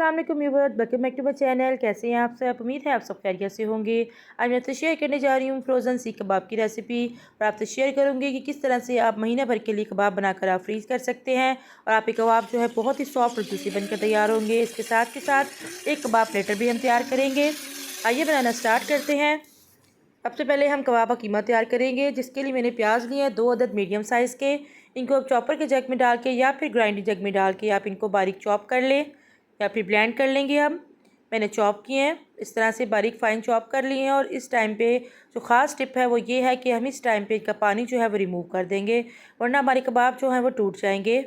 अस्सलाम वालेकुम viewers, welcome back to my channel. कैसे हैं आप सब? उम्मीद है आप सब खैरियत से होंगे। आज मैं आपसे शेयर करने जा रही हूँ फ्रोज़न सीख कबाब की रेसिपी। और आपसे शेयर करूँगी कि किस तरह से आप महीने भर के लिए कबाब बनाकर आप फ्रीज़ कर सकते हैं और आपके कबाब जो है बहुत ही सॉफ्ट और जूसी बनकर तैयार होंगे। इसके साथ के साथ एक कबाब प्लेटर भी हम तैयार करेंगे। आइए बनाना स्टार्ट करते हैं। सबसे पहले हम कबाब का कीमा तैयार करेंगे, जिसके लिए मैंने प्याज लिए हैं 2 अदद मीडियम साइज़ के। इनको अब चॉपर के जग में डाल के या फिर ग्राइंडर जग में डाल के आप इनको बारीक चॉप कर लें या फिर ब्लेंड कर लेंगे। हम मैंने चॉप किए हैं, इस तरह से बारीक फ़ाइन चॉप कर लिए हैं। और इस टाइम पे जो ख़ास टिप है वो ये है कि हम इस टाइम पे इसका पानी जो है वो रिमूव कर देंगे, वरना हमारे कबाब जो हैं वो टूट जाएंगे।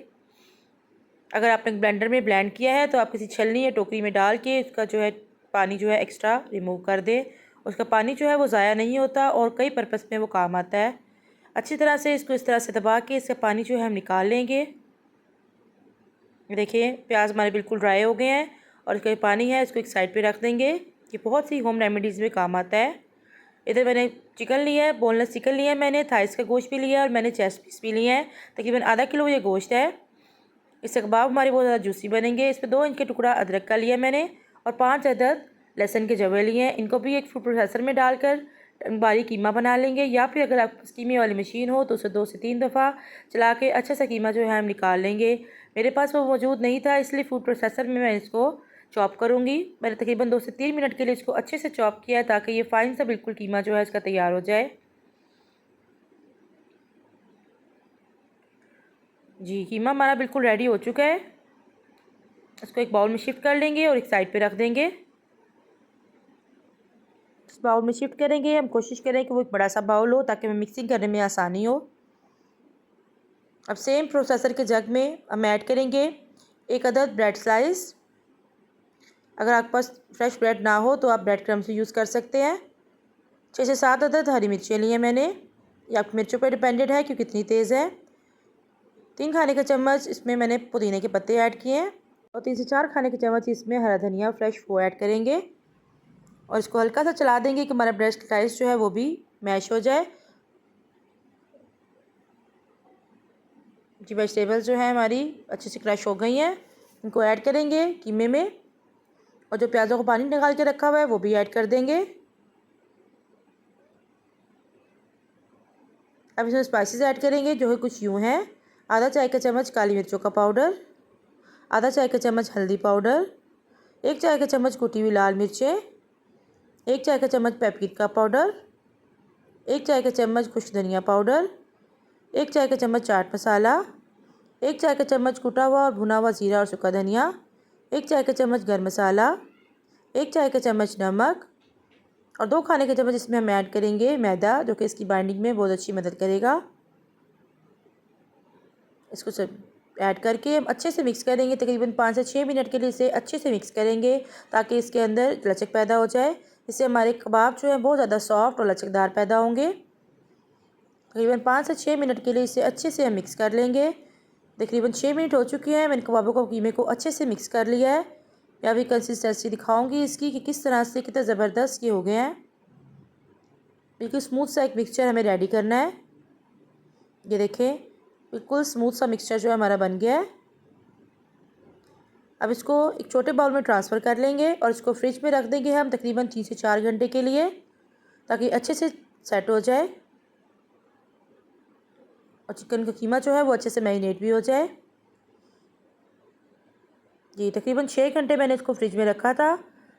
अगर आपने ब्लेंडर में ब्लेंड किया है तो आप किसी छलनी या टोकरी में डाल के उसका जो है पानी जो है एक्स्ट्रा रिमूव कर दें। उसका पानी जो है वो ज़ाया नहीं होता और कई पर्पस में वो काम आता है। अच्छी तरह से इसको इस तरह से दबा के इसका पानी जो है हम निकाल लेंगे। देखिए प्याज हमारे बिल्कुल ड्राई हो गए हैं और इसका पानी है इसको एक साइड पे रख देंगे। ये बहुत सी होम रेमेडीज़ में काम आता है। इधर मैंने चिकन लिया है, बोनलेस चिकन लिया है, मैंने थाइस का गोश्त भी लिया है और मैंने चेस्ट पीस भी लिया है। तकरीबन आधा किलो ये गोश्त है। इससे कबाब हमारे बहुत ज़्यादा जूसी बनेंगे। इस पर 2 इंच के टुकड़ा अदरक का लिया मैंने और 5 अदद लहसुन के जवे लिए हैं। इनको भी एक फूड प्रोसेसर में डालकर बारीक कीमा बना लेंगे, या फिर अगर आप कीमे वाली मशीन हो तो उसे 2 से 3 दफ़ा चला के अच्छा सा कीमा जो है हम निकाल लेंगे। मेरे पास वो मौजूद नहीं था, इसलिए फूड प्रोसेसर में मैं इसको चॉप करूँगी। मैंने तकरीबन 2 से 3 मिनट के लिए इसको अच्छे से चॉप किया है ताकि ये फ़ाइन सा बिल्कुल कीमा जो है इसका तैयार हो जाए। जी, कीमा हमारा बिल्कुल रेडी हो चुका है। इसको एक बाउल में शिफ्ट कर लेंगे और एक साइड पे रख देंगे। इस बाउल में शिफ्ट करेंगे, हम कोशिश करें कि वो एक बड़ा सा बाउल हो ताकि हमें मिक्सिंग करने में आसानी हो। अब सेम प्रोसेसर के जग में हम ऐड करेंगे 1 अदद ब्रेड स्लाइस। अगर आपके पास फ्रेश ब्रेड ना हो तो आप ब्रेड क्रम्स यूज़ कर सकते हैं। 6 से 7 अदद हरी मिर्चें ली हैं मैंने। ये आपकी मिर्चों पर डिपेंडेड है कि कितनी तेज़ है। 3 खाने के चम्मच इसमें मैंने पुदीने के पत्ते ऐड किए हैं और 3 से 4 खाने के चम्मच इसमें हरा धनिया फ्रेश वो ऐड करेंगे। और इसको हल्का सा चला देंगे कि हमारा ब्रेड स्लाइस जो है वो भी मैश हो जाए। जी, वेजिटेबल्स जो है हमारी अच्छे से क्रश हो गई हैं। इनको ऐड करेंगे कीमे में और जो प्याज़ों को पानी निकाल के रखा हुआ है वो भी ऐड कर देंगे। अब इसमें स्पाइसेस ऐड करेंगे जो है कुछ यूँ हैं। आधा चाय का चम्मच काली मिर्चों का पाउडर, आधा चाय का चम्मच हल्दी पाउडर, 1 चाय का चम्मच कुटी हुई लाल मिर्चें, 1 चाय का चम्मच पेपरिका पाउडर, 1 चाय का चम्मच खुश्क धनिया पाउडर, 1 चाय का चम्मच चाट मसाला, 1 चाय का चम्मच कुटा हुआ और भुना हुआ ज़ीरा और सूखा धनिया, 1 चाय का चम्मच गर्म मसाला, 1 चाय का चम्मच नमक और 2 खाने के चम्मच इसमें हम ऐड करेंगे मैदा, जो कि इसकी बाइंडिंग में बहुत अच्छी मदद करेगा। इसको सब ऐड करके हम अच्छे से मिक्स करेंगे। तकरीबन 5 से 6 मिनट के लिए इसे अच्छे से मिक्स करेंगे ताकि इसके अंदर लचक पैदा हो जाए। इससे हमारे कबाब जो है बहुत ज़्यादा सॉफ्ट और लचकदार पैदा होंगे। तकरीबन 5 से 6 मिनट के लिए इसे अच्छे से हम मिक्स कर लेंगे। तकरीबन 6 मिनट हो चुके हैं। मैंने कबाबों को कीमे को अच्छे से मिक्स कर लिया है। मैं अभी कंसिस्टेंसी दिखाऊंगी इसकी कि किस तरह से कितना ज़बरदस्त ये हो गए हैं। बिल्कुल स्मूथ सा एक मिक्सचर हमें रेडी करना है। ये देखें बिल्कुल स्मूथ सा मिक्सचर जो है हमारा बन गया है। अब इसको एक छोटे बाउल में ट्रांसफ़र कर लेंगे और इसको फ्रिज में रख देंगे हम तकरीबन 3 से 4 घंटे के लिए, ताकि अच्छे से सेट हो जाए और चिकन का कीमा जो है वो अच्छे से मैरिनेट भी हो जाए। जी, तकरीबन 6 घंटे मैंने इसको फ्रिज में रखा था।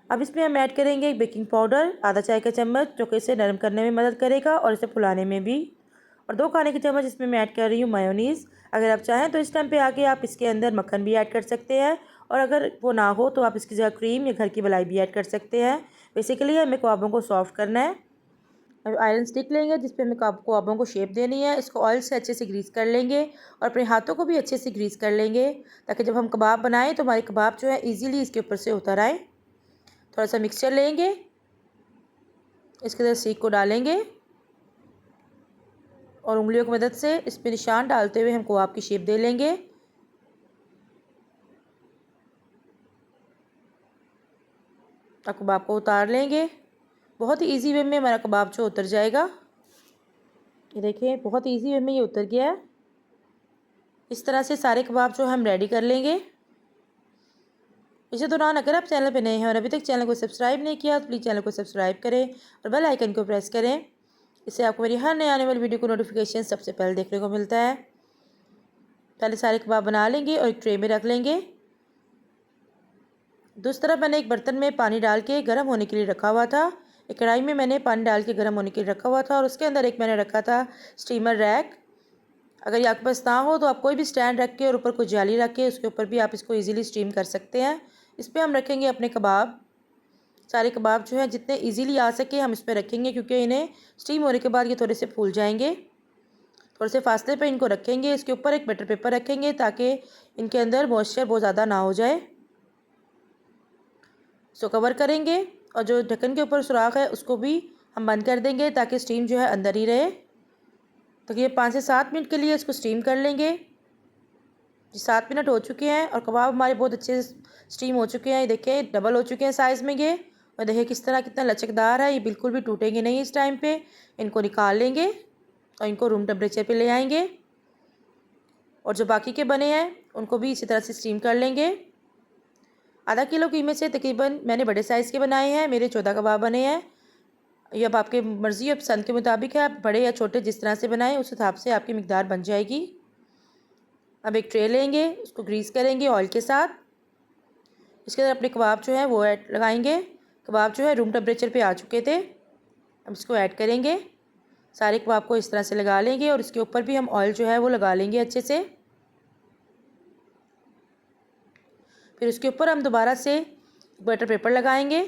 अब इसमें हम ऐड करेंगे एक बेकिंग पाउडर आधा चाय का चम्मच, जो कि इसे नरम करने में मदद करेगा और इसे फुलाने में भी। और 2 खाने के चम्मच इसमें मैं ऐड कर रही हूँ मायोनीज़। अगर आप चाहें तो इस टाइम पे आके आप इसके अंदर मक्खन भी ऐड कर सकते हैं, और अगर वो ना हो तो आप इसकी जगह क्रीम या घर की मलाई भी ऐड कर सकते हैं। बेसिकली हमें कबाबों को सॉफ्ट करना है। अब आयरन स्टिक लेंगे जिस पे हमें कबाबों को शेप देनी है। इसको ऑयल से अच्छे से ग्रीस कर लेंगे और अपने हाथों को भी अच्छे से ग्रीस कर लेंगे, ताकि जब हम कबाब बनाएं तो हमारे कबाब जो है इजीली इसके ऊपर से उतर आए। थोड़ा सा मिक्सचर लेंगे, इसके अंदर स्टिक को डालेंगे और उंगलियों की मदद से इस पर निशान डालते हुए हम कबाब की शेप दे लेंगे। और कबाब को उतार लेंगे। बहुत ही ईजी वे में हमारा कबाब जो उतर जाएगा। ये देखिए बहुत ईजी वे में ये उतर गया है। इस तरह से सारे कबाब जो हम रेडी कर लेंगे। इसी दौरान अगर आप चैनल पर नए हैं और अभी तक चैनल को सब्सक्राइब नहीं किया तो प्लीज़ चैनल को सब्सक्राइब करें और बेल आइकन को प्रेस करें। इससे आपको मेरी हर नए आने वाली वीडियो को नोटिफिकेशन सबसे पहले देखने को मिलता है। पहले सारे कबाब बना लेंगे और एक ट्रे में रख लेंगे। दूसरी तरफ मैंने एक बर्तन में पानी डाल के गर्म होने के लिए रखा हुआ था। एक कढ़ाई में मैंने पानी डाल के गर्म होने के लिए रखा हुआ था और उसके अंदर एक मैंने रखा था स्टीमर रैक। अगर ये आपके पास ना हो तो आप कोई भी स्टैंड रख के और ऊपर कोई जाली रख के उसके ऊपर भी आप इसको इजीली स्टीम कर सकते हैं। इस पर हम रखेंगे अपने कबाब। सारे कबाब जो है जितने इजीली आ सके हम इस पर रखेंगे, क्योंकि इन्हें स्टीम होने के बाद ये थोड़े से फूल जाएंगे। थोड़े से फासले पे इनको रखेंगे। इसके ऊपर एक बटर पेपर रखेंगे ताकि इनके अंदर मॉइस्चर बहुत ज़्यादा ना हो जाए। इसको कवर करेंगे और जो ढक्कन के ऊपर सुराख है उसको भी हम बंद कर देंगे ताकि स्टीम जो है अंदर ही रहे। तो ये 5 से 7 मिनट के लिए इसको स्टीम कर लेंगे। 7 मिनट हो चुके हैं और कबाब हमारे बहुत अच्छे से स्टीम हो चुके हैं। ये देखें डबल हो चुके हैं साइज़ में ये, और देखिए किस तरह कितना लचकदार है। ये बिल्कुल भी टूटेंगे नहीं इस टाइम पे। इनको निकाल लेंगे और इनको रूम टेम्परेचर पे ले आएंगे। और जो बाकी के बने हैं उनको भी इसी तरह से स्टीम कर लेंगे। आधा किलो कीमत से तकरीबन मैंने बड़े साइज़ के बनाए हैं। मेरे 14 कबाब बने हैं। ये अब आपके मर्ज़ी और पसंद के मुताबिक है, आप बड़े या छोटे जिस तरह से बनाएं उस हिसाब से आपकी मिकदार बन जाएगी। अब एक ट्रे लेंगे, उसको ग्रीस करेंगे ऑयल के साथ। इसके अंदर अपने कबाब जो है वो लगाएंगे। कबाब जो है रूम टेम्परेचर पे आ चुके थे। अब इसको ऐड करेंगे। सारे कबाब को इस तरह से लगा लेंगे और इसके ऊपर भी हम ऑयल जो है वो लगा लेंगे अच्छे से। फिर उसके ऊपर हम दोबारा से बटर पेपर लगाएंगे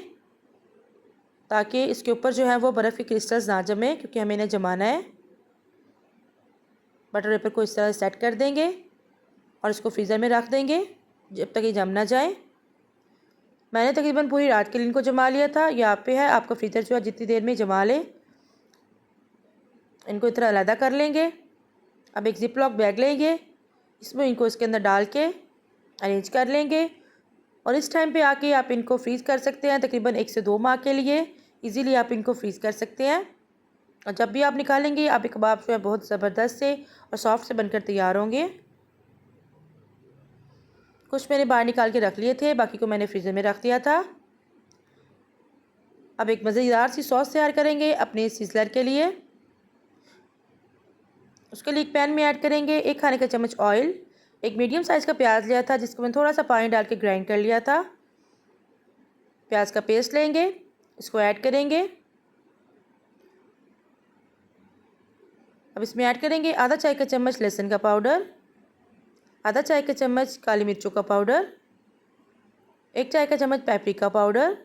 ताकि इसके ऊपर जो है वो बर्फ़ के क्रिस्टल्स ना जमे, क्योंकि हमें इन्हें जमाना है। बटर पेपर को इस तरह सेट कर देंगे और इसको फ्रीज़र में रख देंगे जब तक ये जम ना जाए। मैंने तकरीबन पूरी रात के लिए इनको जमा लिया था। यहाँ पे है आपका फ्रीज़र जो है जितनी देर में जमा ले। इनको इस तरह अलग कर लेंगे। अब एक जिप लॉक बैग लेंगे, इसमें इनको इसके अंदर डाल के अरेंज कर लेंगे। और इस टाइम पे आके आप इनको फ्रीज़ कर सकते हैं तकरीबन 1 से 2 माह के लिए। इजीली आप इनको फ्रीज़ कर सकते हैं और जब भी आप निकालेंगे आपके कबाब जो है बहुत ज़बरदस्त से और सॉफ्ट से बनकर तैयार होंगे। कुछ मैंने बाहर निकाल के रख लिए थे, बाकी को मैंने फ्रीज़र में रख दिया था। अब एक मज़ेदार सी सॉस तैयार करेंगे अपने सिज़लर के लिए। उसके लिए एक पैन में ऐड करेंगे 1 खाने का चम्मच ऑयल। एक मीडियम साइज़ का प्याज लिया था जिसको मैंने थोड़ा सा पानी डाल के ग्राइंड कर लिया था। प्याज का पेस्ट लेंगे, इसको ऐड करेंगे। अब इसमें ऐड करेंगे आधा चाय का चम्मच लहसुन का पाउडर, आधा चाय का चम्मच काली मिर्चों का पाउडर, 1 चाय का चम्मच पेपरिका पाउडर,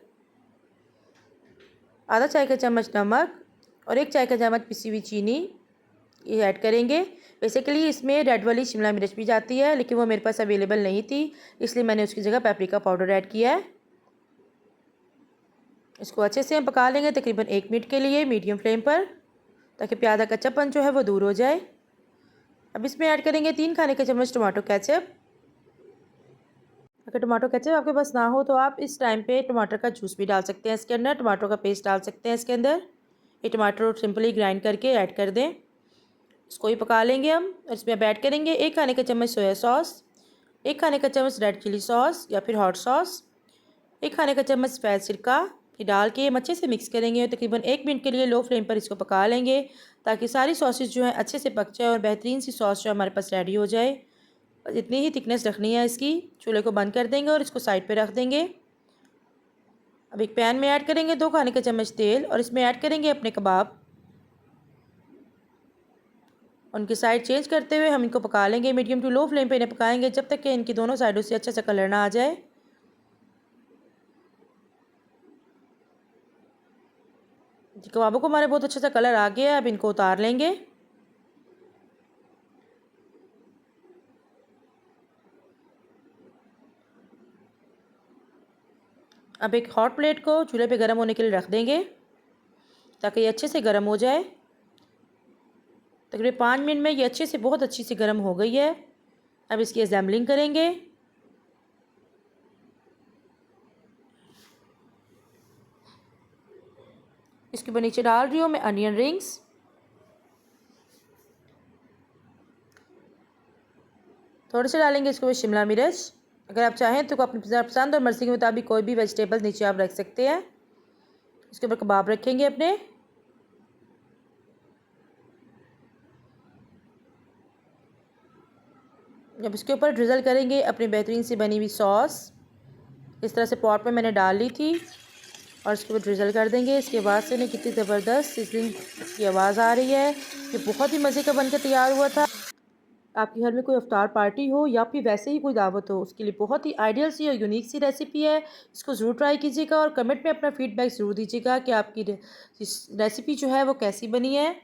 आधा चाय का चम्मच नमक और 1 चाय का चम्मच पिसी हुई चीनी ये ऐड करेंगे। बेसिकली इसमें रेड वाली शिमला मिर्च भी जाती है, लेकिन वो मेरे पास अवेलेबल नहीं थी, इसलिए मैंने उसकी जगह पेपरिका पाउडर ऐड किया है। इसको अच्छे से हम पका लेंगे तकरीबन 1 मिनट के लिए मीडियम फ्लेम पर, ताकि प्याज का कच्चापन जो है वो दूर हो जाए। अब इसमें ऐड करेंगे 3 खाने का चम्मच टमाटो केचप। अगर टमाटो केचप आपके पास ना हो तो आप इस टाइम पे टमाटर का जूस भी डाल सकते हैं इसके अंदर, टमाटो का पेस्ट डाल सकते हैं इसके अंदर। ये टमाटर सिंपली ग्राइंड करके ऐड कर दें। इसको ही पका लेंगे हम। इसमें अब ऐड करेंगे 1 खाने का चम्मच सोया सॉस, 1 खाने का चम्मच रेड चिली सॉस या फिर हॉट सॉस, 1 खाने का चम्मच सफ़ेद सिरका। ये डाल के हम अच्छे से मिक्स करेंगे और तकरीबन 1 मिनट के लिए लो फ्लेम पर इसको पका लेंगे ताकि सारी सॉसेस जो है अच्छे से पक जाए और बेहतरीन सी सॉस जो हमारे पास रेडी हो जाए। बस इतनी ही थिकनेस रखनी है इसकी। चूल्हे को बंद कर देंगे और इसको साइड पे रख देंगे। अब एक पैन में ऐड करेंगे 2 खाने का चम्मच तेल और इसमें ऐड करेंगे अपने कबाब। उनकी साइड चेंज करते हुए हम इनको पका लेंगे। मीडियम टू लो फ्लेम पे इन्हें पकाएंगे जब तक कि इनकी दोनों साइडों से अच्छा सा कलर ना आ जाए। कबाबों को हमारे बहुत अच्छा सा कलर आ गया है। अब इनको उतार लेंगे। अब एक हॉट प्लेट को चूल्हे पे गर्म होने के लिए रख देंगे ताकि ये अच्छे से गर्म हो जाए। तकरीबन 5 मिनट में ये अच्छे से बहुत अच्छी सी गर्म हो गई है। अब इसकी असेंबलिंग करेंगे। इसके ऊपर नीचे डाल रही हूँ मैं अनियन रिंग्स। थोड़े से डालेंगे इसके ऊपर शिमला मिर्च। अगर आप चाहें तो अपनी पसंद और मर्ज़ी के मुताबिक कोई भी वेजिटेबल नीचे आप रख सकते हैं। इसके ऊपर कबाब रखेंगे अपने। जब इसके ऊपर ड्रिज़ल करेंगे अपनी बेहतरीन सी बनी हुई सॉस, इस तरह से पॉट में मैंने डाल ली थी और इसके ऊपर ड्रिज़ल कर देंगे। इसके बाद से ना कितनी ज़बरदस्त सिज़लिंग की आवाज़ आ रही है। ये बहुत ही मज़े का बनकर तैयार हुआ था। आपके घर में कोई इफ्तार पार्टी हो या फिर वैसे ही कोई दावत हो, उसके लिए बहुत ही आइडियल सी और यूनिक सी रेसिपी है। इसको ज़रूर ट्राई कीजिएगा और कमेंट में अपना फीडबैक ज़रूर दीजिएगा कि आपकी रेसिपी जो है वो कैसी बनी है।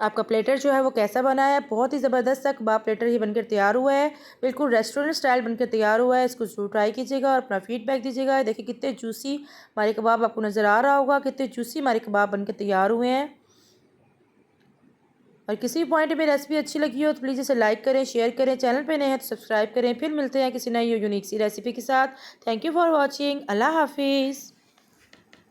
आपका प्लेटर जो है वो कैसा बना है। बहुत ही ज़बरदस्त सा कबाब प्लेटर ही बनकर तैयार हुआ है। बिल्कुल रेस्टोरेंट स्टाइल बनकर तैयार हुआ है। इसको ज़रूर ट्राई कीजिएगा और अपना फीडबैक दीजिएगा। देखिए कितने जूसी हमारे कबाब आपको नज़र आ रहा होगा, कितने जूसी हमारे कबाब बनकर तैयार हुए हैं। और किसी पॉइंट में रेसिपी अच्छी लगी हो तो प्लीज़ इसे लाइक करें, शेयर करें। चैनल पे नए हैं तो सब्सक्राइब करें। फिर मिलते हैं किसी नई यूनिक सी रेसिपी के साथ। Thank you for watching. Allah हाफिज़।